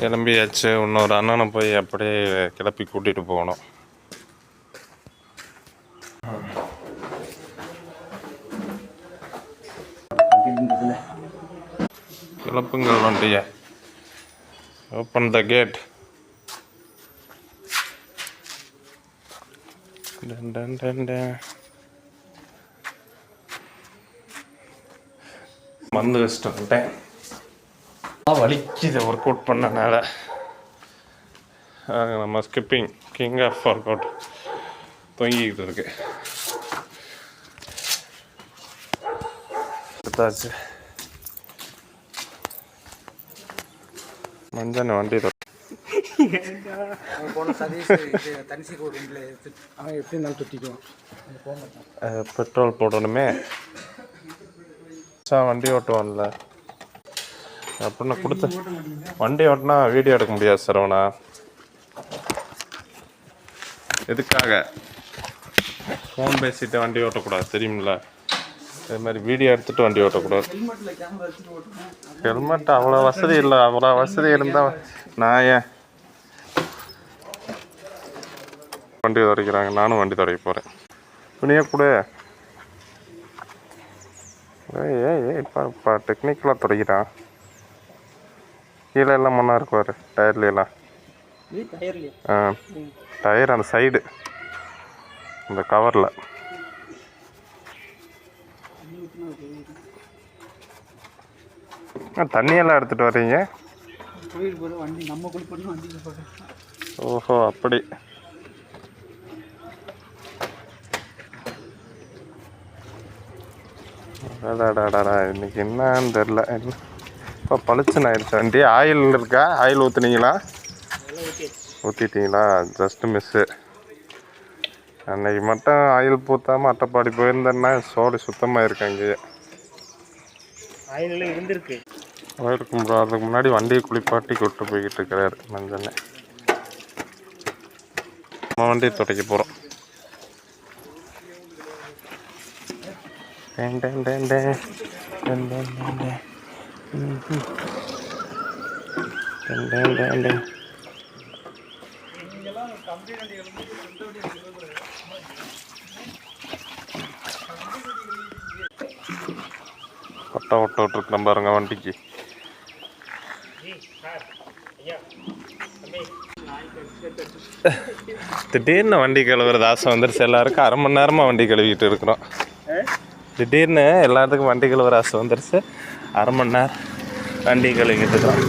கிளம்பியாச்சு. இன்னொரு அண்ணனை போய் அப்படியே கிளப்பி கூட்டிகிட்டு போகணும். கிளப்புங்கள் வண்டியை. Open the gate. மருந்து வச்சுட்டு வந்துட்டேன். வலிக்குது ஒர்க் அவுட் பண்ணனால. நம்ம skipping king of work out தொங்கிக்கிட்டு இருக்கு. எடுத்தாச்சு. மஞ்சள் வண்டி பெட்ரோல் போடணுமே. வண்டி ஓட்டுவான்ல அப்படின்னா கொடுத்து வண்டி ஓட்டினா வீடியோ எடுக்க முடியாது சரவணா. எதுக்காக ஃபோன் பேசிட்டு வண்டி ஓட்டக்கூடாது தெரியுமில்ல. அதே மாதிரி வீடியோ எடுத்துகிட்டு வண்டி ஓட்டக்கூடாது. ஹெல்மெட் அவ்வளோ வசதி இல்லை. அவ்வளோ வசதி இருந்தால் நான் ஏன் வண்டி துடைக்கிறாங்க, நானும் வண்டி துடைக்க போகிறேன். துணியை கூட இப்போ டெக்னிக்கலாக துடைக்கிறான். கீழே எல்லாம் மண்ணாக இருக்குவார் டயர்லாம். டயர் அந்த சைடு இந்த கவரில். தண்ணியெல்லாம் எடுத்துகிட்டு வர்றீங்க. ஓஹோ அப்படி. அடாடாடா இன்னைக்கு என்னன்னு தெரில. இப்போ பளிச்சுன்னு ஆயிடுச்சு வண்டி. ஆயில் இருக்கா? ஆயில் ஊற்றுனீங்களா? ஊற்றிட்டீங்களா? Just miss. அன்னைக்கு மட்டும் ஆயில் ஊற்றாமல் அட்டைப்பாடி போயிருந்தேன்னா சோடு சுத்தமாக இருக்கு. அங்கேயே ஆயில் இருந்திருக்கு. இருக்கும் ப்ரோ. அதுக்கு முன்னாடி வண்டியை குளிப்பாட்டி கொட்டு போய்கிட்டு இருக்கிறாரு மஞ்சள். நம்ம வண்டியை துடைக்க போகிறோம். பட்டா விட்டுருக்குறேன் பாருங்க வண்டிக்கு. திடீர்னு வண்டி கழுவுறது ஆசை வந்துருச்சு எல்லாருக்கும். அரை மணி நேரமாக வண்டி கழுவிட்டு இருக்கிறோம். திடீர்னு எல்லாத்துக்கும் வண்டி கழுவுற ஆசை வந்துருச்சு. அரை மணி நேரம் வண்டி கழுவிட்டு இருக்கிறோம்.